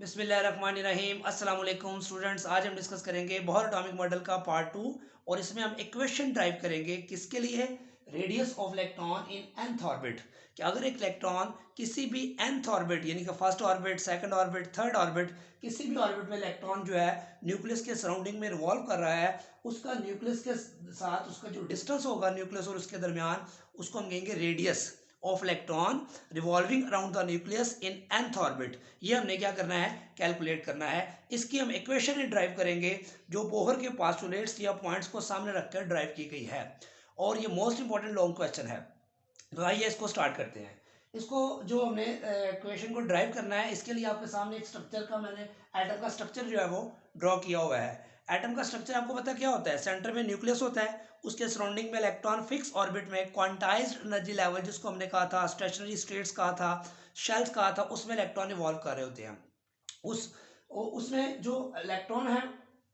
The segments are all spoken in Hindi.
बिस्मिल्लाहिर्रहमानिर्रहीम अस्सलाम वालेकुम स्टूडेंट्स। आज हम डिस्कस करेंगे बोहर एटॉमिक मॉडल का पार्ट 2 और इसमें हम इक्वेशन ड्राइव करेंगे। किसके लिए? Radius of electron in nth orbit. कि अगर एक इलेक्ट्रॉन किसी भी nth ऑर्बिट यानी कि first orbit, second orbit, third orbit, किसी भी ऑर्बिट में इलेक्ट्रॉन जो है न्यूक्लियस के सराउंडिंग में रिवॉल्व कर रहा है, उसका न्यूक्लियस के साथ उसका जो डिस्टेंस होगा न्यूक्लियस और उसके दरमियान, उसको हम कहेंगे radius of electron revolving around the nucleus in nth orbit. ये हमने क्या करना है? कैलकुलेट करना है। इसकी हम इक्वेशन ही ड्राइव करेंगे जो बोहर के पास्टुलेट्स या पॉइंट्स को सामने रखकर ड्राइव की गई है, और ये मोस्ट इंपॉर्टेंट लॉन्ग क्वेश्चन है। तो आइए इसको स्टार्ट करते हैं। इसको जो हमने इक्वेशन को ड्राइव करना है, इसके लिए आपके सामने एक स्ट्रक्चर का मैंने एटम का स्ट्रक्चर जो है वो ड्रॉ किया हुआ है। एटम का स्ट्रक्चर आपको पता क्या होता है? सेंटर में न्यूक्लियस होता है, उसके सराउंडिंग में इलेक्ट्रॉन फिक्स ऑर्बिट में क्वांटाइज्ड एनर्जी लेवल, जिसको हमने कहा था स्टेशनरी स्टेट्स कहा था, शेल्स कहा था, उसमें इलेक्ट्रॉन इवॉल्व कर रहे होते हैं। उस उसमें जो इलेक्ट्रॉन है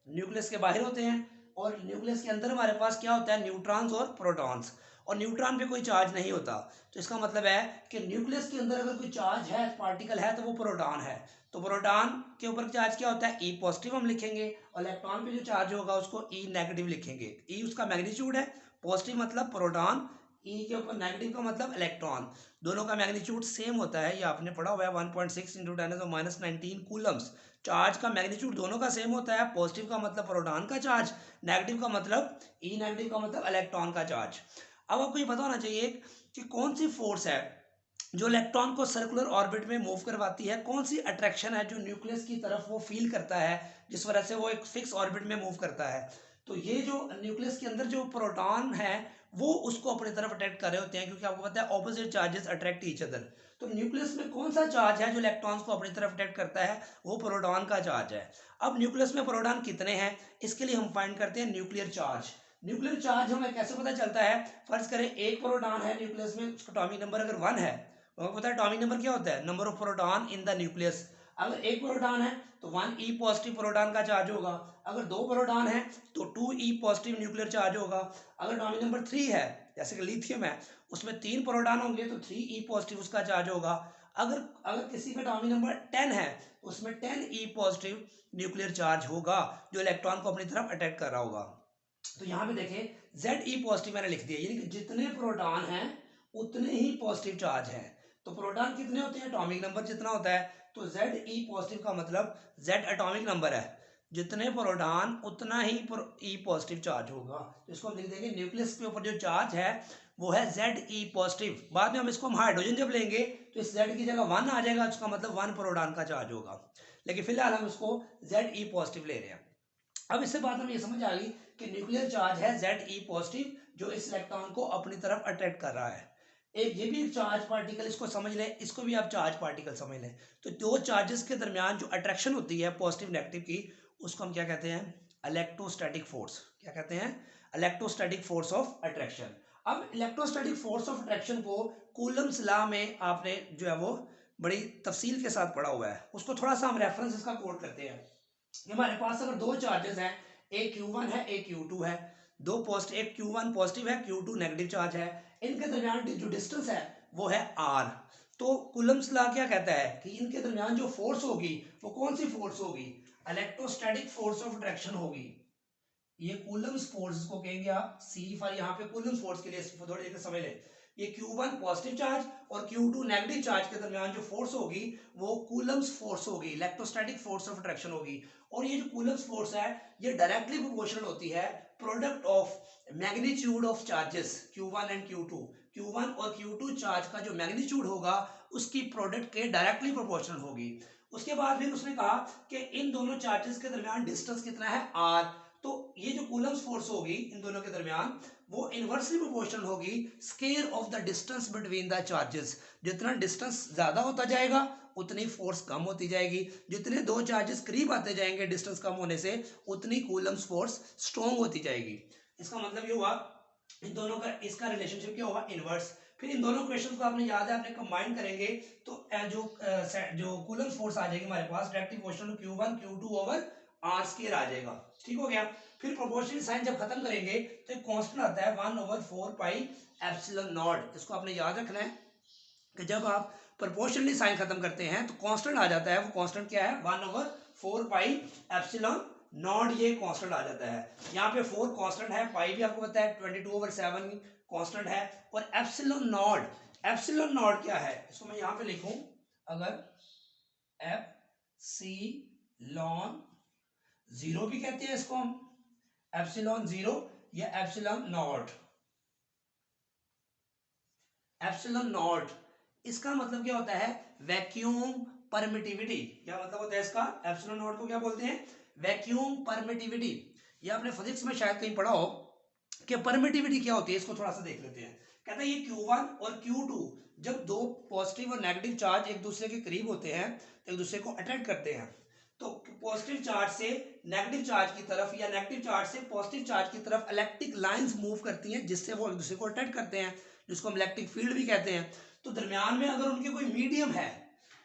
न्यूक्लियस के बाहर होते हैं, और न्यूक्लियस के अंदर हमारे पास क्या होता है? न्यूट्रॉन्स और प्रोटॉन्स। और न्यूट्रॉन पे कोई चार्ज नहीं होता, तो इसका मतलब है कि न्यूक्लियस के अंदर अगर कोई चार्ज है, पार्टिकल है, तो वो प्रोटॉन है। तो प्रोटॉन के ऊपर चार्ज क्या होता है? ई पॉजिटिव हम लिखेंगे, और इलेक्ट्रॉन पे जो चार्ज होगा उसको ई नेगेटिव लिखेंगे। ई उसका मैग्नीट्यूड है, पॉजिटिव मतलब प्रोटॉन, ई के ऊपर नेगेटिव का मतलब इलेक्ट्रॉन। दोनों का मैग्नीट्यूड सेम होता है, ये आपने पढ़ा हुआ है 1.6 इंटू 10⁻⁻19 कूलम्स। चार्ज का मैग्नीट्यूड दोनों का सेम होता है, पॉजिटिव का मतलब प्रोटॉन का चार्ज, नेगेटिव का मतलब ई नेगेटिव का मतलब इलेक्ट्रॉन का चार्ज। अब आपको ये पता होना चाहिए कि कौन सी फोर्स है जो इलेक्ट्रॉन को सर्कुलर ऑर्बिट में मूव करवाती है, कौन सी अट्रैक्शन है जो न्यूक्लियस की तरफ वो फील करता है, जिस वजह से वो एक फिक्स ऑर्बिट में मूव करता है। तो ये जो न्यूक्लियस के अंदर जो प्रोटॉन है वो उसको अपनी तरफ अट्रैक्ट कर रहे होते हैं, क्योंकि आपको पता है opposite charges attract each other. तो न्यूक्लियस में कौन सा चार्ज है जो इलेक्ट्रॉन्स को अपनी तरफ अट्रैक्ट करता है? वो प्रोटॉन का चार्ज है। अब न्यूक्लियस में प्रोटॉन कितने हैं, इसके लिए हम फाइंड करते हैं न्यूक्लियर चार्ज। न्यूक्लियर चार्ज हमें कैसे पता चलता है? फर्ज करें एक प्रोटॉन है न्यूक्लियस में, उसका एटॉमिक नंबर अगर 1 है, तो आपको पता है एटॉमिक नंबर क्या होता है? Number of proton in the nucleus. अगर एक प्रोटॉन है तो 1 ई पॉजिटिव प्रोटॉन का चार्ज होगा। अगर दो प्रोटॉन है तो 2 ई पॉजिटिव न्यूक्लियर चार्ज होगा। अगर एटॉमिक नंबर 3 है, जैसे कि लिथियम है, उसमें 3 प्रोटॉन होंगे तो 3 ई पॉजिटिव उसका चार्ज होगा। अगर अगर किसी का एटॉमिक नंबर 10 है तो उसमें 10 ई पॉजिटिव न्यूक्लियर चार्ज होगा, जो इलेक्ट्रॉन को अपनी तरफ अटैक कर रहा होगा। तो यहाँ पे देखें जेड ई पॉजिटिव मैंने लिख दिया, यानी कि जितने प्रोटॉन हैं उतने ही पॉजिटिव चार्ज है। तो प्रोटॉन कितने होते हैं? एटॉमिक नंबर जितना होता है। तो जेड ई पॉजिटिव का मतलब जेड एटॉमिक नंबर है, जितने प्रोटॉन उतना ही ई पॉजिटिव चार्ज होगा। तो इसको हम लिख देंगे न्यूक्लियस के ऊपर जो चार्ज है वो है जेड ई पॉजिटिव। बाद में हम इसको हाइड्रोजन जब लेंगे तो इस जेड की जगह 1 आ जाएगा, उसका मतलब 1 प्रोटॉन का चार्ज होगा। लेकिन फिलहाल हम इसको जेड ई पॉजिटिव ले रहे हैं। अब इससे बाद हमें ये समझ आ गई कि न्यूक्लियर चार्ज है जेड ई पॉजिटिव, जो इस इलेक्ट्रॉन को अपनी तरफ अट्रैक्ट कर रहा है। एक ये भी एक चार्ज पार्टिकल, इसको समझ लें, इसको भी आप चार्ज पार्टिकल समझ लें। तो दो चार्जेस के दरमियान जो अट्रैक्शन होती है पॉजिटिव नेगेटिव की, उसको हम क्या कहते हैं? Electrostatic force. क्या कहते हैं? Electrostatic force of attraction. अब इलेक्ट्रोस्टैटिक फोर्स ऑफ अट्रैक्शन को कूलम्स लॉ में आपने जो है वो बड़ी तफसील के साथ पढ़ा हुआ है। उसको थोड़ा सा हम रेफरेंस इसका कोट करते हैं कि हमारे पास अगर दो चार्जेस हैं, एक Q1 है एक Q2 है, दो पॉजिटिव, एक Q1 पॉजिटिव है Q2 नेगेटिव चार्ज है, इनके दरमियान जो डिस्टेंस है वो है R। तो कूलम्स लॉ क्या कहता है कि इनके दरमियान जो फोर्स होगी वो कौन सी फोर्स होगी? इलेक्ट्रोस्टैटिक फोर्स ऑफ अट्रैक्शन होगी। ये कूलम्स फोर्स को कहेंगे आप, सी फॉर यहाँ पे कूलम्स फोर्स के लिए थोड़ी देर समझ लें। ये Q1 पॉजिटिव चार्ज और Q2 नेगेटिव चार्ज के दरमियान जो फोर्स होगी वो कूलम्स फोर्स होगी, इलेक्ट्रोस्टैटिक फोर्स ऑफ अट्रैक्शन होगी। और ये जो कूलम्स फोर्स है ये डायरेक्टली प्रोपोर्शनल होती है product of magnitude of charges Q1 and Q2। Q1 और Q2 चार्ज का जो मैग्नीट्यूड होगा उसकी प्रोडक्ट के डायरेक्टली प्रोपोर्शनल होगी। उसके बाद फिर उसने कहा कि इन दोनों चार्जेस के दरमियान डिस्टेंस कितना है? R। तो ये जो कूलम्स फोर्स होगी इन दोनों के दरमियान वो इनवर्सली प्रोपोर्शनल होगी square of the distance between the charges. जितना डिस्टेंस ज्यादा होता जाएगा उतनी फोर्स कम होती जाएगी, जितने दो चार्जेस करीब आते जाएंगे डिस्टेंस कम होने से उतनी कूलम्स फोर्स स्ट्रॉन्ग होती जाएगी। इसका मतलब ये हुआ इन दोनों का इसका रिलेशनशिप क्या होगा? इनवर्स। फिर इन दोनों क्वेश्चंस को आपने याद है, आपने कंबाइन करेंगे तो जो कूलम्स फोर्स आ जाएगी हमारे पास directly proportional to Q1 Q2 over R square आ जाएगा। ठीक हो गया। फिर प्रोपोर्शनल साइन जब खत्म करेंगे तो एक कांस्टेंट आता है 1/4 पाई एप्सिलॉन नॉट। इसको आपने याद रखना है कि जब आप प्रोपोर्शनली साइन खत्म करते हैं तो कांस्टेंट आ जाता है। वो कांस्टेंट क्या है, 1/4 पाई एप्सिलॉन नॉट, ये कांस्टेंट आ जाता है। यहाँ पे 4 कांस्टेंट है, पाई भी आपको पता है 22/7 कांस्टेंट है, और एप्सिलॉन नॉट क्या है, इसको मैं यहाँ पे लिखूं, अगर एप्सिलॉन जीरो भी कहते हैं इसको हम, एप्सिलॉन जीरो या एप्सिलॉन नॉट। एप्सिलॉन नॉट इसका मतलब क्या होता है, वैक्यूम परमिटिविटी। क्या मतलब होता है इसका, एप्सिलॉन नॉट को क्या बोलते हैं, वैक्यूम परमिटिविटी। ये आपने फिजिक्स में शायद कहीं पढ़ा हो कि परमिटिविटी क्या होती है, इसको थोड़ा सा देख लेते हैं। कहता है ये Q1 और Q2 जब दो पॉजिटिव और नेगेटिव चार्ज एक दूसरे के करीब होते हैं तो एक दूसरे को अट्रैक्ट करते हैं। तो पॉजिटिव चार्ज से नेगेटिव चार्ज की तरफ या नेगेटिव चार्ज से पॉजिटिव चार्ज की तरफ इलेक्ट्रिक लाइंस मूव करती हैं, जिससे वो एक दूसरे को अट्रैक्ट करते हैं, जिसको हम इलेक्ट्रिक फील्ड भी कहते हैं। तो दरमियान में अगर उनके कोई मीडियम है,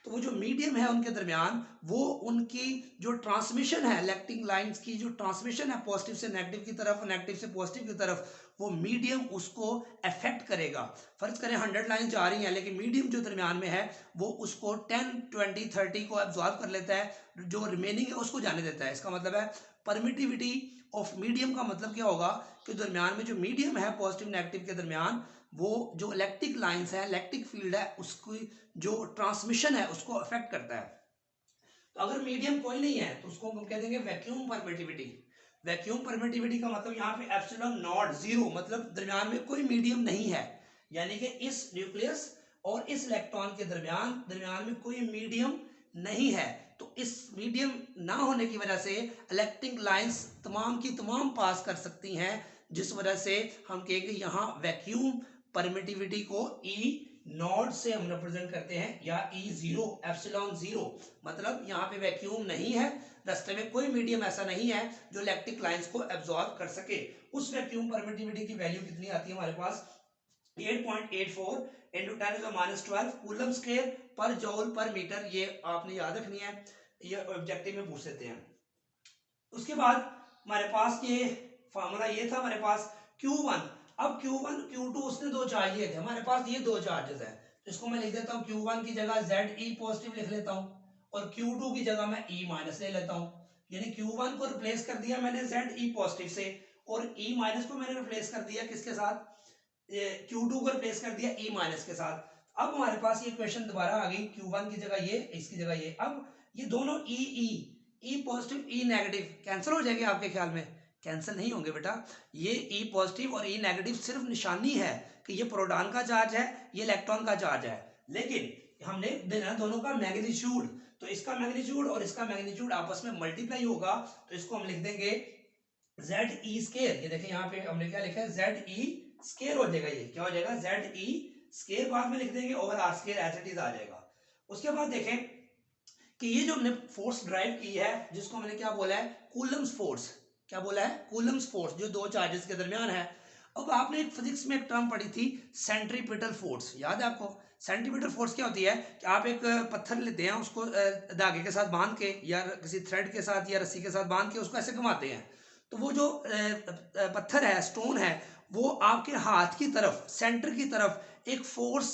तो वो जो मीडियम है उनके दरमियान, वो उनकी जो ट्रांसमिशन है, इलेक्ट्रिक लाइंस की जो ट्रांसमिशन है पॉजिटिव से नेगेटिव की तरफ, नेगेटिव से पॉजिटिव की तरफ, वो मीडियम उसको अफेक्ट करेगा। फर्ज करें 100 लाइन जा रही हैं, लेकिन मीडियम जो दरमियान में है वो उसको 10, 20, 30 को एब्जॉर्ब कर लेता है, जो रिमेनिंग है उसको जाने देता है। इसका मतलब है परमिटिविटी ऑफ मीडियम का मतलब क्या होगा कि दरमियान में जो मीडियम है पॉजिटिव नेगेटिव के दरमियान, वो जो इलेक्ट्रिक लाइंस है, इलेक्ट्रिक फील्ड है, उसकी जो ट्रांसमिशन है उसको अफेक्ट करता है। तो अगर मीडियम कोई नहीं है तो उसको हम कह देंगे वैक्यूम परमिटिविटी। वैक्यूम परमिटिविटी का मतलब यहाँ पे एप्सिलॉन नॉट जीरो, मतलब दरमियान में कोई मीडियम नहीं है, यानी कि इस न्यूक्लियस और इस इलेक्ट्रॉन के दरमियान में कोई मीडियम नहीं है। तो इस मीडियम ना होने की वजह से इलेक्ट्रिक लाइंस तमाम की तमाम पास कर सकती हैं, जिस वजह से हम कहेंगे यहाँ वैक्यूम परमिटिविटी को ई नॉट से हम रिप्रेजेंट करते हैं, या ई जीरो, एप्सिलॉन जीरो, मतलब यहाँ पे वैक्यूम नहीं है, रास्ते में कोई मीडियम ऐसा नहीं है जो इलेक्ट्रिक लाइंस को एब्जॉर्ब कर सके। उस वैक्यूम परमिटिविटी की वैल्यू कितनी आती है हमारे पास, 8.84 इंटू 10⁻12 कूलम स्क्वायर पर जूल पर मीटर। ये आपने याद रखनी है, ये ऑब्जेक्टिव में पूछ लेते हैं। उसके बाद हमारे पास ये फार्मूला ये था हमारे पास Q1। अब Q1 Q2 उसने दो चाहिए थे, हमारे पास ये दो चार्जेस है, तो इसको मैं लिख देता हूँ Q1 की जगह ZE पॉजिटिव लिख लेता हूँ, और Q2 की जगह मैं E माइनस ले लेता हूँ। यानी Q1 को रिप्लेस कर दिया मैंने ZE पॉजिटिव से, और E माइनस को मैंने रिप्लेस कर दिया किसके साथ, Q2 को रिप्लेस कर दिया E माइनस के साथ। अब हमारे पास ये क्वेश्चन दोबारा आ गई, Q1 की जगह ये, इसकी जगह ये। अब ये दोनों ई पॉजिटिव ई नेगेटिव कैंसिल हो जाएंगे आपके ख्याल में? कैंसिल नहीं होंगे बेटा, ये ई पॉजिटिव और ई नेगेटिव सिर्फ निशानी है कि ये प्रोटॉन का चार्ज है, ये इलेक्ट्रॉन का चार्ज है, लेकिन हमने देना दोनों का मैग्नीट्यूड। तो इसका मैग्नीट्यूड और इसका मैग्नीट्यूड आपस में मल्टीप्लाई होगा, तो इसको हम लिख देंगे जेड ई स्केयर। ये देखें यहाँ पे हमने क्या लिखा है, जेड ई स्केयर हो जाएगा, ये क्या हो जाएगा, जेड ई स्केयर बाद में लिख देंगे, over R square as it is आ जाएगा। उसके बाद देखें कि ये जो हमने फोर्स ड्राइव की है, जिसको मैंने क्या बोला है, कूलम्स फोर्स। क्या बोला है, कूलम्स फोर्स, जो दो चार्जेस के दरमियान है। अब आपने एक फिजिक्स में एक टर्म पढ़ी थी सेंट्रीपिटल फोर्स, याद है आपको? सेंट्रीपिटल फोर्स क्या होती है कि आप एक पत्थर लेते हैं, उसको धागे के साथ बांध के या किसी थ्रेड के साथ या रस्सी के साथ बांध के उसको ऐसे घुमाते हैं, तो वो जो पत्थर है, स्टोन है, वो आपके हाथ की तरफ, सेंटर की तरफ एक फोर्स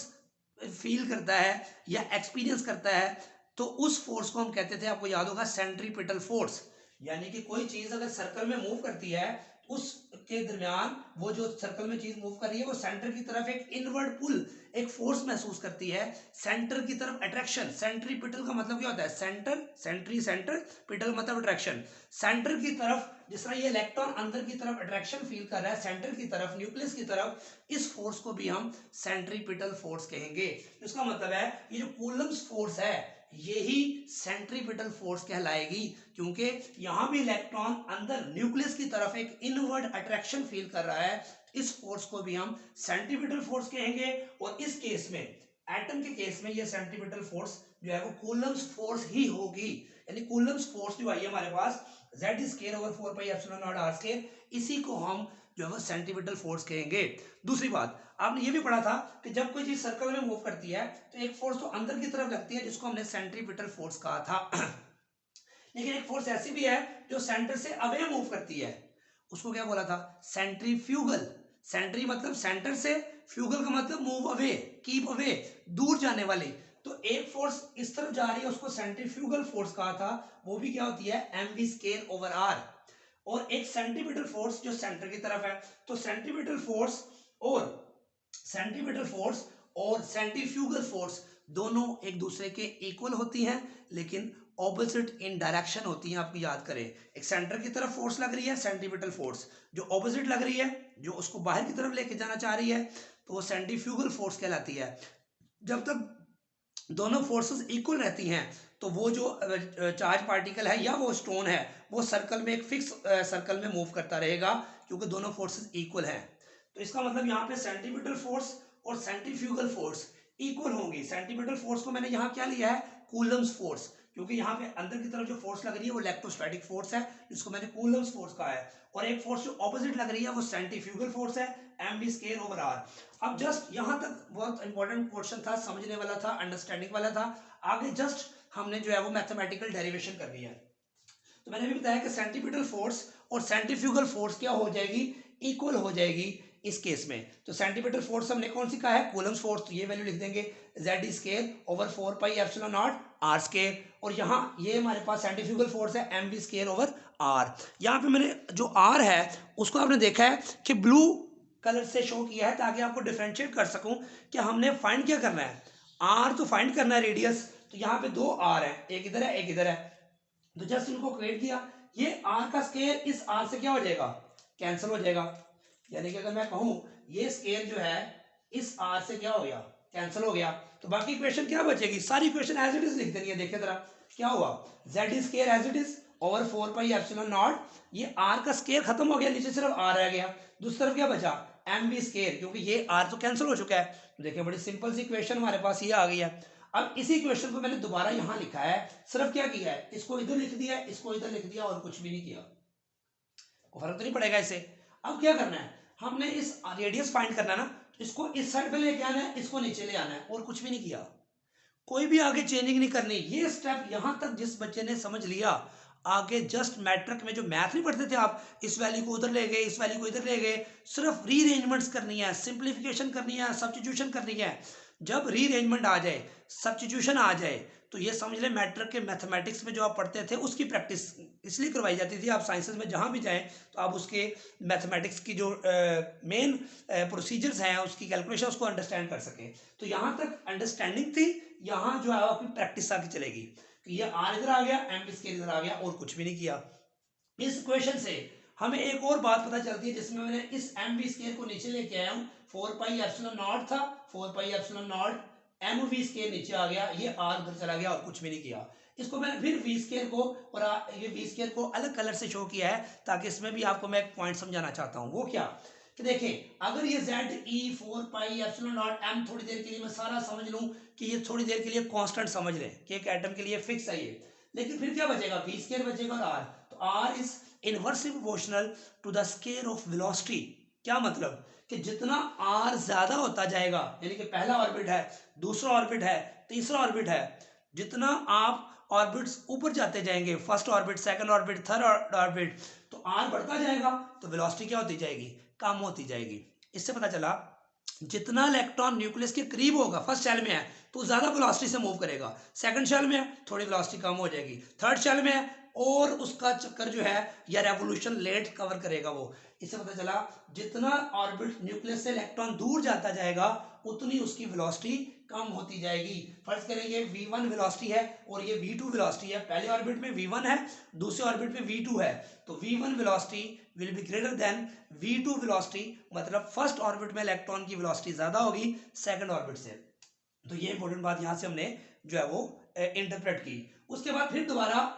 फील करता है या एक्सपीरियंस करता है, तो उस फोर्स को हम कहते थे, आपको याद होगा, सेंट्रीपिटल फोर्स। यानी कि कोई चीज अगर सर्कल में मूव करती है, उसके दरमियान वो जो सर्कल में चीज मूव कर रही है, वो सेंटर की तरफ एक इनवर्ड पुल, एक फोर्स महसूस करती है, सेंटर की तरफ अट्रैक्शन। सेंट्रीपिटल का मतलब क्या होता है, सेंटर, सेंटर पिटल मतलब अट्रैक्शन, सेंटर की तरफ। जिस तरह ये इलेक्ट्रॉन अंदर की तरफ अट्रैक्शन फील कर रहा है सेंटर की तरफ, न्यूक्लियस की तरफ, इस फोर्स को भी हम सेंट्रीपिटल फोर्स कहेंगे। इसका मतलब है ये जो कूलम्स फोर्स है, यही सेंट्रीपिटल फोर्स कहलाएगी, क्योंकि यहां भी इलेक्ट्रॉन अंदर न्यूक्लियस की तरफ एक इनवर्ड अट्रैक्शन फील कर रहा है, इस फोर्स को भी हम सेंट्रीपिटल फोर्स कहेंगे। और इस केस में, एटम के केस में, ये सेंट्रीपिटल फोर्स जो है वो कूलम्स फोर्स ही होगी। यानी कूलम्स फोर्स जो आई है हमारे पास, Z square over 4 pi epsilon not R square, इसी को हम जो है वो सेंट्रीपिटल फोर्स कहेंगे। दूसरी बात, आपने ये भी पढ़ा था कि जब कोई चीज सर्कल में मूव करती है तो एक फोर्स तो अंदर की तरफ लगती है, जिसको हमने सेंट्रीपिटल फोर्स कहा था। लेकिन एक फोर्स ऐसी भी है जो सेंटर से अवे मूव करती है, उसको क्या बोला था, सेंट्रीफ्यूगल। सेंट्री मतलब सेंटर से, फ्यूगल का मतलब मूव अवे, कीप अवे, दूर जाने वाली। तो एक फोर्स इस तरफ जा रही है उसको सेंट्रीफ्यूगल फोर्स कहा था, वो भी क्या होती है mv स्केयर ओवर आर। और एक सेंटीमीटर फोर्स जो सेंटर की तरफ है, तो सेंटीमीटर फोर्स और सेंट्रीफ्यूगल फोर्स दोनों एक दूसरे के इक्वल होती हैं, लेकिन ऑपोजिट इन डायरेक्शन होती हैं। आपको याद करें, एक सेंटर की तरफ फोर्स लग रही है सेंटीमीटर फोर्स, जो ऑपोजिट लग रही है, जो उसको बाहर की तरफ लेके जाना चाह रही है, तो वो सेंट्रीफ्यूगल फोर्स कहलाती है। जब तक दोनों फोर्सेस इक्वल रहती हैं, तो वो जो चार्ज पार्टिकल है या वो स्टोन है, वो सर्कल में एक फिक्स सर्कल में मूव करता रहेगा, क्योंकि दोनों फोर्सेस इक्वल हैं। तो इसका मतलब यहाँ पे सेंटीमीटर फोर्स और सेंट्रीफ्यूगल फोर्स इक्वल होंगी। सेंटीमीटर फोर्स को मैंने यहाँ क्या लिया है, कूलम्स फोर्स, क्योंकि यहाँ पे अंदर की तरफ जो फोर्स लग रही है वो इलेक्ट्रोस्टैटिक फोर्स है, जिसको मैंने कूलम्स फोर्स कहा है। और एक फोर्स जो ऑपोजिट लग रही है वो सेंट्रीफ्यूगल फोर्स है, mv स्क्वायर ओवर आर। अब जस्ट यहाँ तक बहुत इंपॉर्टेंट क्वेश्चन था, समझने वाला था, अंडरस्टैंडिंग वाला था। आगे जस्ट हमने जो है वो मैथमेटिकल डेरिवेशन करनी है। तो मैंने भी बताया कि सेंटीमीटर फोर्स और सेंट्रीफ्यूगल फोर्स क्या हो जाएगी, इक्वल हो जाएगी इस केस में। तो सेंटीमीटर फोर्स हमने कौन सी कहा है, कूलम्स फोर्स, तो ये वैल्यू लिख देंगे z square over 4 pi epsilon not r square. और यहाँ ये हमारे पास सेंट्रीफ्यूगल फोर्स है mv स्क्वायर ओवर r। यहाँ पे मैंने जो r है उसको आपने देखा है कि ब्लू कलर से शो किया है, ताकि आपको डिफरेंशिएट कर सकूं कि हमने फाइंड क्या करना है, r तो फाइंड करना है रेडियस। तो यहाँ पे दो r है, एक इधर है एक इधर है, तो जस्ट इनको क्रिएट किया। ये r का स्क्वायर इस r से क्या हो जाएगा, कैंसिल हो जाएगा। यानी कि अगर मैं कहूं ये स्क्वायर जो है इस r से क्या हो गया, कैंसिल हो गया। तो बाकी इक्वेशन क्या बचेगी, सारी इक्वेशन एज इट इज लिख देनी है। देखिए जरा क्या हुआ, z square as it is over 4 pi epsilon naught, ये r का स्क्वायर खत्म हो गया, नीचे सिर्फ r रह गया, दूसरी तरफ क्या बचा mv स्क्वायर, क्योंकि ये r तो कैंसिल हो चुका है। तो देखिए बड़ी सिंपल सी इक्वेशन हमारे पास ये आ गई है। अब इसी क्वेश्चन को मैंने दोबारा यहां लिखा है, सिर्फ क्या किया है, इसको इधर लिख दिया, इसको इधर लिख दिया, और कुछ भी नहीं किया, कोई फर्क तो नहीं पड़ेगा इससे। अब क्या करना है, हमने इस रेडियस फाइंड करना है ना, तो इसको इस साइड पे लेके आना है, इसको नीचे ले आना है, और कुछ भी नहीं किया, कोई भी आगे चेंजिंग नहीं करनी। ये स्टेप यहां तक जिस बच्चे ने समझ लिया, आगे जस्ट मैट्रिक में जो मैथ नहीं पढ़ते थे आप, इस वैल्यू को उधर ले गए, इस वैल्यू को इधर ले गए, सिर्फ रीअरेंजमेंट्स करनी है, सिंप्लीफिकेशन करनी है, सब्स्टिट्यूशन करनी है। जब रीअरेंजमेंट आ जाए, सब्स्टिट्यूशन आ जाए, तो ये समझ ले मैट्रिक के मैथमेटिक्स में जो आप पढ़ते थे उसकी प्रैक्टिस इसलिए करवाई जाती थी। आप साइंसेज में जहां भी जाएं तो आप उसके मैथमेटिक्स की जो मेन प्रोसीजर्स हैं, उसकी कैलकुलेशन, उसको अंडरस्टैंड कर सकें। तो यहाँ तक अंडरस्टैंडिंग थी, यहाँ जो है आपकी प्रैक्टिस आगे चलेगी कि ये r इधर आ गया, m स्क्वायर इधर आ गया, और कुछ भी नहीं किया। इस इक्वेशन से हमें एक और बात पता चलती है, जिसमें मैंने इस mv स्क्वायर को नीचे लेके आया हूँ, 4 पाई एप्सिलॉन नॉट था, 4 pi epsilon not mv square नीचे आ गया, ये r उधर चला गया, और कुछ भी नहीं किया। इसको मैंने फिर v स्क्वायर को और ये v स्क्वायर को अलग कलर से शो किया है, ताकि इसमें भी आपको मैं एक पॉइंट समझाना चाहता हूँ। वो क्या कि देखें, अगर ये z e 4 pi epsilon naught m थोड़ी देर के लिए मैं सारा समझ लूं कि ये थोड़ी देर के लिए कांस्टेंट समझ लें कि एक एटम के लिए फिक्स है ये, लेकिन फिर क्या बचेगा, v स्क्वायर बचेगा और r। तो r is inversely proportional to the square of velocity. क्या मतलब कि जितना r ज्यादा होता जाएगा, यानी कि पहला ऑर्बिट है, दूसरा ऑर्बिट है, तीसरा ऑर्बिट है, जितना आप ऑर्बिट्स ऊपर जाते जाएंगे, first orbit, second orbit, third orbit, तो r बढ़ता जाएगा, तो वेलोसिटी क्या होती जाएगी, कम होती जाएगी। इससे पता चला जितना इलेक्ट्रॉन न्यूक्लियस के करीब होगा, फर्स्ट शेल में है तो ज्यादा वेलोसिटी से मूव करेगा, सेकंड शेल में है थोड़ी वेलोसिटी कम हो जाएगी, थर्ड शेल में है और उसका चक्कर जो है या रेवोल्यूशन लेट कवर करेगा वो। इससे पता चला जितना ऑर्बिट न्यूक्लियस से इलेक्ट्रॉन दूर जाता जाएगा, उतनी उसकी वेलोसिटी कम होती जाएगी। फर्ज करें ये v1 वेलोसिटी है और ये v2 वेलोसिटी है, पहले ऑर्बिट में v1 है, दूसरे ऑर्बिट में v2 है, तो v1 velocity will be greater than v2 velocity, मतलब फर्स्ट ऑर्बिट में इलेक्ट्रॉन की वेलोसिटी ज्यादा होगी सेकंड ऑर्बिट से। तो ये इंपॉर्टेंट बात यहां से हमने जो है वो इंटरप्रेट की। उसके बाद फिर दोबारा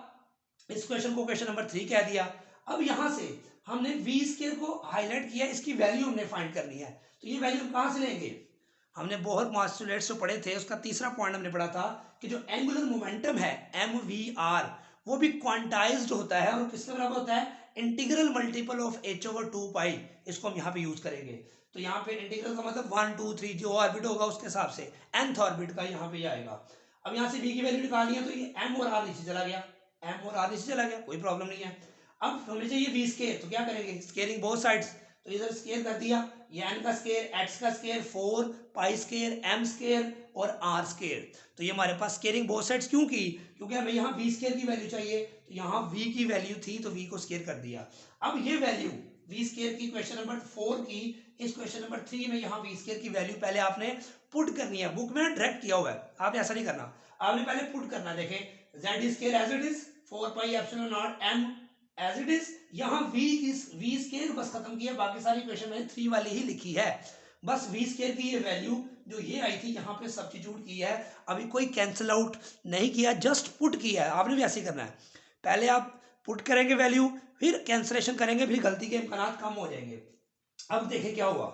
इस क्वेश्चन को क्वेश्चन नंबर 3 कह दिया। अब यहां से हमने v स्क्वायर को हाईलाइट किया, इसकी वैल्यू हमने फाइंड करनी है। तो ये वैल्यू कहां से लेंगे, हमने बहुत मास्टरलेट्स जो पढ़े थे, उसका तीसरा पॉइंट हमने पढ़ा था कि जो एंगुलर मोमेंटम है mvr, वो भी क्वांटाइज्ड होता है, और किसके बराबर होता है, इंटीग्रल मल्टीपल ऑफ h/2 पाई। इसको हम यहाँ पे यूज करेंगे। तो यहाँ पे इंटीग्रल का मतलब 1 2 3 जो ऑर्बिट होगा उसके हिसाब से nth ऑर्बिट का यहाँ पे आएगा। अब यहाँ से v की वैल्यू निकालनी है, तो ये m और r नीचे चला गया, m और r नीचे चला गया, कोई प्रॉब्लम नहीं है। अब हमें चाहिए v स्क्वायर, तो क्या करेंगे, स्केयरिंग बोथ साइड्स, तो इधर स्केयर कर दिया, ये n का स्केयर, x का square 4 pi square m square और r स्केयर। तो ये हमारे पास स्केयरिंग बोथ साइड्स क्यों की, क्योंकि हमें यहाँ v स्केयर की वैल्यू चाहिए, तो यहाँ v की वैल्यू थी तो v को स्केयर कर दिया। अब ये वैल्यू v स्केयर की क्वेश्चन नंबर 4 की, इस क्वेश्चन नंबर 3 में यहाँ v स्केयर की वैल्यू पहले आपने पुट करनी है। बुक में डायरेक्ट किया हुआ है, आपने ऐसा नहीं करना, आपने पहले पुट करना। देखें z square as it is 4 pi epsilon naught m as it is, यहाँ v स्केयर बस खत्म किया, बाकी सारी क्वेश्चन मैंने 3 वाली ही लिखी है। बस v स्केयर की ये वैल्यू जो ये आई थी यहाँ पे सब्स्टिट्यूट की है, अभी कोई कैंसिल आउट नहीं किया, जस्ट पुट किया है। आपने भी ऐसे ही करना है, पहले आप पुट करेंगे वैल्यू, फिर कैंसिलेशन करेंगे, फिर गलती के इम्कानात कम हो जाएंगे। अब देखें क्या हुआ,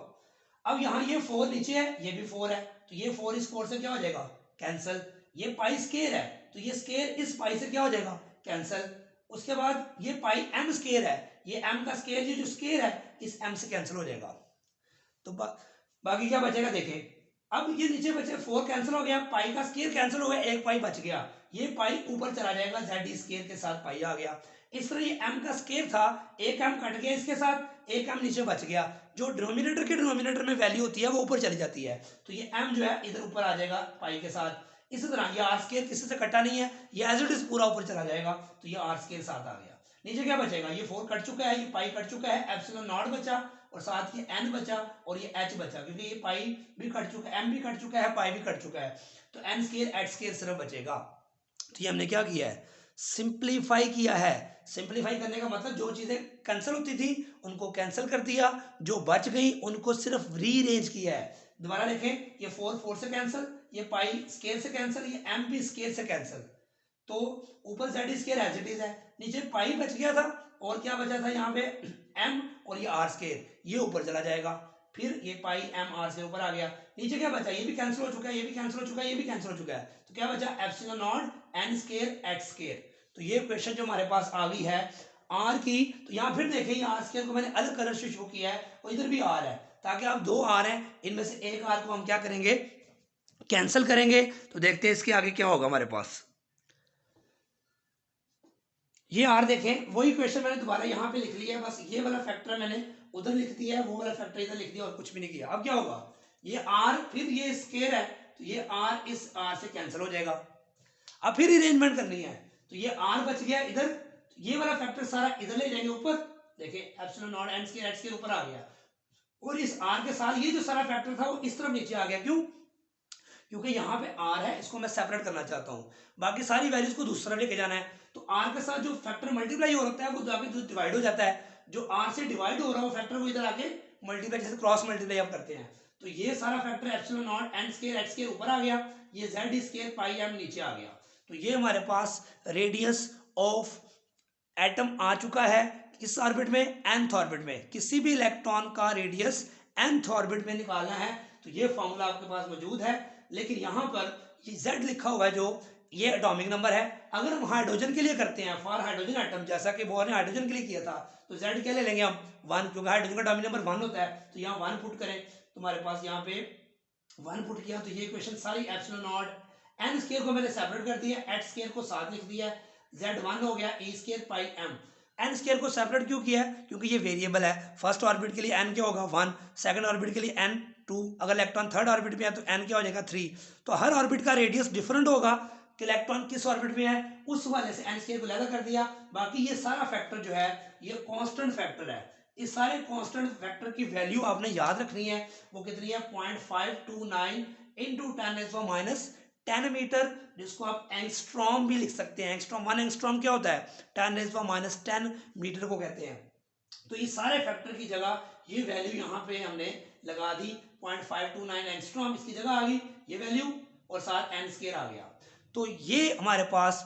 अब यहाँ ये 4 नीचे है, ये भी 4 है, तो ये 4 इस 4 से क्या हो जाएगा कैंसिल। ये पाई स्केयर है, तो ये स्केयर इस पाई से क्या हो जाएगा कैंसिल। उसके बाद ये पाई m स्केयर है, ये m का स्केयर, ये जो स्केयर है इस m से कैंसिल हो जाएगा। तो बाकी क्या बचेगा देखें, अब ये नीचे बचे 4 कैंसिल हो गया, पाई का स्केयर कैंसिल हो गया, एक पाई बच गया, ये पाई ऊपर चला जाएगा, z स्केयर के साथ पाई आ गया। इस तरह ये m का स्केयर था, एक m कट गया इसके साथ, एक m नीचे बच गया, जो डिनोमिनेटर के डिनोमिनेटर में वैल्यू होती है वो ऊपर चली जाती है, तो ये m जो है इधर ऊपर आ जाएगा पाई के साथ। इसी तरह ये r स्केयर किसी से कटा नहीं है, ये एज इट इज पूरा ऊपर चला जाएगा, तो ये r स्केयर साथ आ गया। नीचे क्या बचेगा, ये 4 कट चुका है, ये पाई कट चुका है, एप्सिलॉन नॉट बचा और साथ ये n बचा और ये h बचा, क्योंकि ये पाई भी कट चुका है, m भी कट चुका है, पाई भी कट चुका है, तो n स्केयर h स्केयर सिर्फ बचेगा। तो ये हमने क्या किया है, सिंप्लीफाई किया है। सिंप्लीफाई करने का मतलब जो चीजें कैंसिल होती थी उनको कैंसिल कर दिया, जो बच गई उनको सिर्फ रीअरेंज किया है। दोबारा देखें, ये 4 से कैंसिल, ये पाई स्केयर से कैंसिल, ये m भी स्केयर से कैंसिल, तो ऊपर z square as it is है, नीचे पाई बच गया था और क्या बचा था यहाँ पे m और ये r स्केयर, ये ऊपर चला जाएगा, फिर ये पाई m r से ऊपर आ गया। नीचे क्या बचा, ये भी कैंसिल हो चुका है, ये भी कैंसिल हो चुका है, ये भी कैंसिल हो चुका है, तो क्या बचा epsilon not n square h square. तो ये क्वेश्चन जो हमारे पास आ गई है r की, तो यहाँ फिर देखें ये r स्केयर को मैंने अलग कलर से शो किया है और इधर भी r है, ताकि आप 2 r हैं, इनमें से एक r को हम क्या करेंगे कैंसिल करेंगे। तो देखते हैं इसके आगे क्या होगा हमारे पास। ये r देखें, वही क्वेश्चन मैंने दोबारा यहाँ पे लिख लिया है, बस ये वाला फैक्टर मैंने उधर लिख दिया है, वो वाला फैक्टर इधर लिख दिया और कुछ भी नहीं किया। अब क्या होगा, ये r फिर ये स्केयर है, तो ये r इस r से कैंसिल हो जाएगा। अब फिर अरेंजमेंट करनी है, तो ये r बच गया इधर, तो ये वाला फैक्टर सारा इधर ले जाएंगे ऊपर, देखिए epsilon not n square h square ऊपर आ गया, और इस r के साथ ये जो सारा फैक्टर था वो इस तरफ नीचे आ गया। क्यों, क्योंकि यहाँ पे r है, इसको मैं सेपरेट करना चाहता हूँ, बाकी सारी वैल्यूज को दूसरा लेके जाना है, तो r के साथ जो फैक्टर मल्टीप्लाई हो रहा है वो आगे डिवाइड हो जाता है, जो r से डिवाइड हो रहा है वो फैक्टर को इधर आके मल्टीप्लाई, जैसे क्रॉस मल्टीप्लाई आप करते हैं, तो ये सारा factor epsilon not n square h square ऊपर आ गया, ये z स्क्वायर पाई m नीचे आ गया। तो ये हमारे पास रेडियस ऑफ एटम आ चुका है, किस ऑर्बिट में, nth ऑर्बिट में। किसी भी इलेक्ट्रॉन का रेडियस nth ऑर्बिट में निकालना है, तो ये फॉर्मूला आपके पास मौजूद है, लेकिन यहाँ पर ये z लिखा हुआ है जो ये एटॉमिक नंबर है। अगर हम हाइड्रोजन के लिए करते हैं, फॉर हाइड्रोजन एटम, जैसा कि बोर ने हाइड्रोजन के लिए किया था, तो z क्या ले लेंगे हम 1, क्योंकि हाइड्रोजन का एटॉमिक नंबर 1 होता है, तो यहाँ 1 पुट करें, तो हमारे पास यहाँ पे 1 पुट किया, तो ये इक्वेशन सारी एप्सिलॉन नॉट n स्क्वायर को मैंने सेपरेट कर दिया, h स्क्वायर को साथ लिख दिया, z1 हो गया e square pi m। n square को सेपरेट क्यों किया है, क्योंकि ये वेरिएबल है। फर्स्ट ऑर्बिट के लिए n क्या होगा 1, सेकंड ऑर्बिट के लिए n 2, अगर इलेक्ट्रॉन थर्ड ऑर्बिट में है तो n क्या हो जाएगा 3। तो हर ऑर्बिट का रेडियस डिफरेंट होगा कि इलेक्ट्रॉन किस ऑर्बिट में है, उस वाले से n स्क्वायर को अलग कर दिया। बाकी ये सारा फैक्टर जो है ये कांस्टेंट फैक्टर है, इस सारे कांस्टेंट फैक्टर की वैल्यू आपने याद रखनी है, वो कितनी है 0.529 इंटू 10⁻10 मीटर, जिसको आप एंगस्ट्रॉम भी लिख सकते हैं। एंगस्ट्रॉम 1 एंगस्ट्रॉम क्या होता है 10⁻10 मीटर को कहते हैं। तो ये सारे फैक्टर की जगह ये वैल्यू यहाँ पे हमने लगा दी 0.529 एंगस्ट्रॉम, इसकी जगह आ गई ये वैल्यू और साथ n स्क्वायर आ गया। तो ये हमारे पास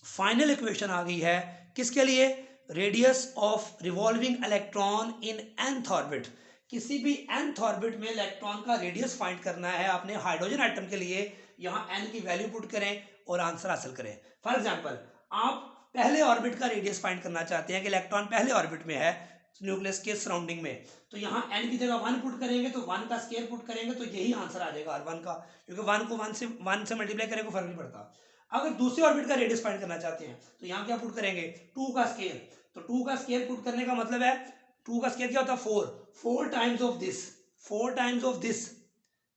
फाइनल इक्वेशन आ गई है किसके लिए, radius of revolving electron in nth orbit. किसी भी nth ऑर्बिट में इलेक्ट्रॉन का रेडियस फाइंड करना है आपने हाइड्रोजन एटम के लिए, यहाँ n की वैल्यू पुट करें और आंसर हासिल करें। फॉर एग्जांपल आप पहले ऑर्बिट का रेडियस फाइंड करना चाहते हैं कि इलेक्ट्रॉन पहले ऑर्बिट में है न्यूक्लियस के सराउंडिंग में, तो यहाँ n की जगह 1 पुट करेंगे, तो 1 का स्क्वायर पुट करेंगे तो यही आंसर आ जाएगा R1 का, क्योंकि 1 को 1 से मल्टीप्लाई करेंगे फर्क नहीं पड़ता। अगर दूसरे ऑर्बिट का रेडियस फाइंड करना चाहते हैं तो यहाँ क्या पुट करेंगे 2 का स्क्वायर, तो 2 का स्क्वायर पुट करने का मतलब है 2 का स्क्वायर क्या होता है 4, 4 times of this, 4 times of this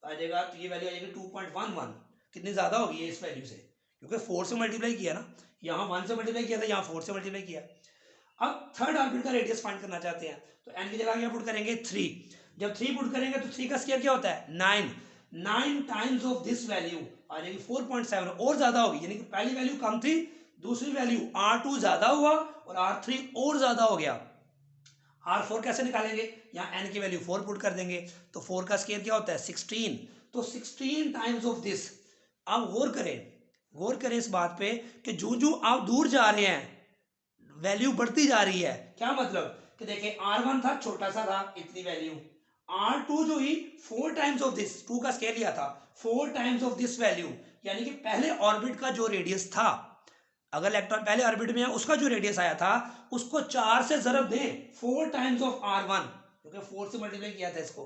आ जाएगा, तो ये वैल्यू आ जाएगी 2.11, कितनी ज्यादा होगी ये इस वैल्यू से, क्योंकि 4 से मल्टीप्लाई किया ना, यहाँ 1 से मल्टीप्लाई किया था, यहाँ 4 से मल्टीप्लाई किया। अब थर्ड ऑर्बिट का रेडियस फाइंड करना चाहते हैं, तो n की जगह क्या पुट करेंगे 3, जब 3 पुट करेंगे तो 3 का स्क्वायर क्या होता है 9, 9 टाइम्स ऑफ दिस वैल्यू आ जाएगी 4.7, और ज्यादा होगी, यानी कि पहली वैल्यू कम थी, दूसरी वैल्यू R2 ज्यादा हुआ और R3 और ज्यादा हो गया। R4 कैसे निकालेंगे, यहाँ n की वैल्यू 4 पुट कर देंगे, तो 4 का स्क्वायर क्या होता है 16, तो 16 टाइम्स ऑफ दिस। अब गौर करें इस बात पे कि जो जो आप दूर जा रहे हैं वैल्यू बढ़ती जा रही है, क्या मतलब कि देखिए R1 था, छोटा सा था, इतनी वैल्यू, R2 जो ही 4 टाइम्स ऑफ दिस, 2 का स्क्वायर लिया था, 4 टाइम्स ऑफ दिस वैल्यू, यानी कि पहले ऑर्बिट का जो रेडियस था, अगर इलेक्ट्रॉन पहले ऑर्बिट में है उसका जो रेडियस आया था उसको 4 से जरब दें, 4 टाइम्स ऑफ R1, क्योंकि 4 से मल्टीप्लाई किया था इसको,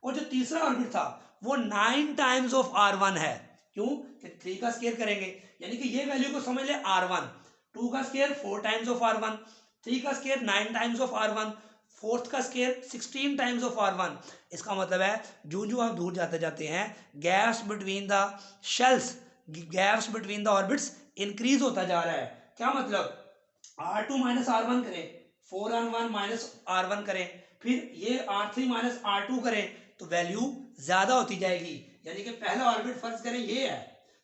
और जो तीसरा ऑर्बिट था वो 9 टाइम्स ऑफ R1 है, क्यों कि 3 का स्क्वायर करेंगे, यानी कि ये वैल्यू को समझ ले R1, 2 का स्क्वायर 4 टाइम्स ऑफ R1, 3 का square 9 times of R1, fourth का स्क्वायर 16 टाइम्स ऑफ R1। इसका मतलब है जो जो आप दूर जाते जाते हैं gaps between the shells, gaps between the orbits increase होता जा रहा है। क्या मतलब R2 माइनस R1 करें, 4R1 माइनस R1 करें, फिर ये R3 माइनस R2 करें, तो वैल्यू ज्यादा होती जाएगी, यानी कि पहला ऑर्बिट फर्ज करें ये है,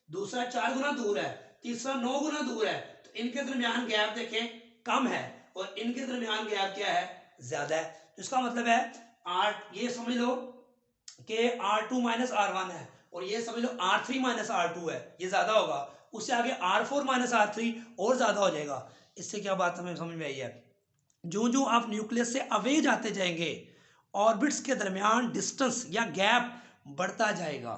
दूसरा 4 गुना दूर है, तीसरा 9 गुना दूर है, तो इनके दरमियान गैप देखें कम है और इनके दरमियान गैप क्या है ज्यादा है। तो इसका मतलब है ये समझ लो कि R2 माइनस R1 है और ये समझ लो R3 माइनस R2 है, ये ज्यादा होगा, उससे आगे R4 माइनस R3 और ज्यादा हो जाएगा। इससे क्या बात हमें समझ में आई है, जो जो आप न्यूक्लियस से अवे जाते जाएंगे ऑर्बिट्स के दरमियान डिस्टेंस या गैप बढ़ता जाएगा।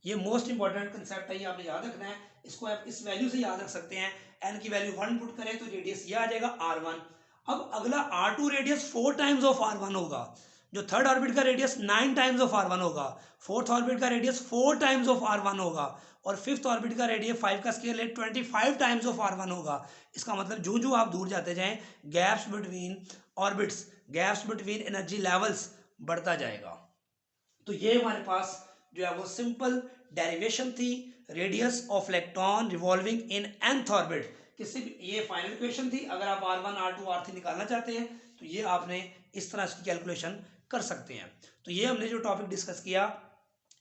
ये मोस्ट इंपॉर्टेंट कंसेप्ट है, ये आपने याद रखना है, इसको आप इस वैल्यू से याद रख सकते हैं, n की वैल्यू 1 पुट करें तो रेडियस ये आ जाएगा R1। अब अगला R2 radius 4 times of R1 होगा, जो थर्ड ऑर्बिट का रेडियस 9 टाइम्स ऑफ R1 होगा, फोर्थ ऑर्बिट का रेडियस 4 टाइम्स ऑफ R1 होगा, और फिफ्थ ऑर्बिट का रेडियस 5 का स्केल है 25 टाइम्स ऑफ R1 होगा। इसका मतलब जो जो आप दूर जाते जाएं gaps between orbits, gaps between energy levels बढ़ता जाएगा। तो ये हमारे पास जो है वो सिंपल डेरिवेशन थी, radius of electron revolving in nth orbit, किसी ये फाइनल इक्वेशन थी। अगर आप R1 R2 R3 निकालना चाहते हैं तो ये आपने इस तरह इसकी कैलकुलेशन कर सकते हैं। तो ये हमने जो टॉपिक डिस्कस किया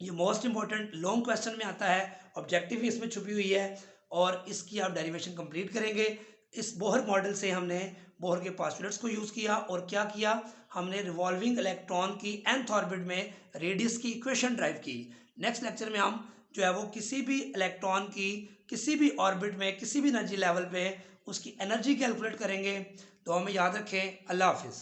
ये मोस्ट इंपॉर्टेंट लॉन्ग क्वेश्चन में आता है, ऑब्जेक्टिव भी इसमें छुपी हुई है, और इसकी आप डेरिवेशन कंप्लीट करेंगे। इस बोहर मॉडल से हमने बोहर के पास्टुलेट्स को यूज़ किया, और क्या किया हमने रिवॉल्विंग इलेक्ट्रॉन की nth ऑर्बिट में रेडियस की इक्वेशन ड्राइव की। नेक्स्ट लेक्चर में हम जो है वो किसी भी इलेक्ट्रॉन की किसी भी ऑर्बिट में किसी भी एनर्जी लेवल पे उसकी एनर्जी कैलकुलेट करेंगे। तो हमें याद रखें, अल्लाह हाफिज़।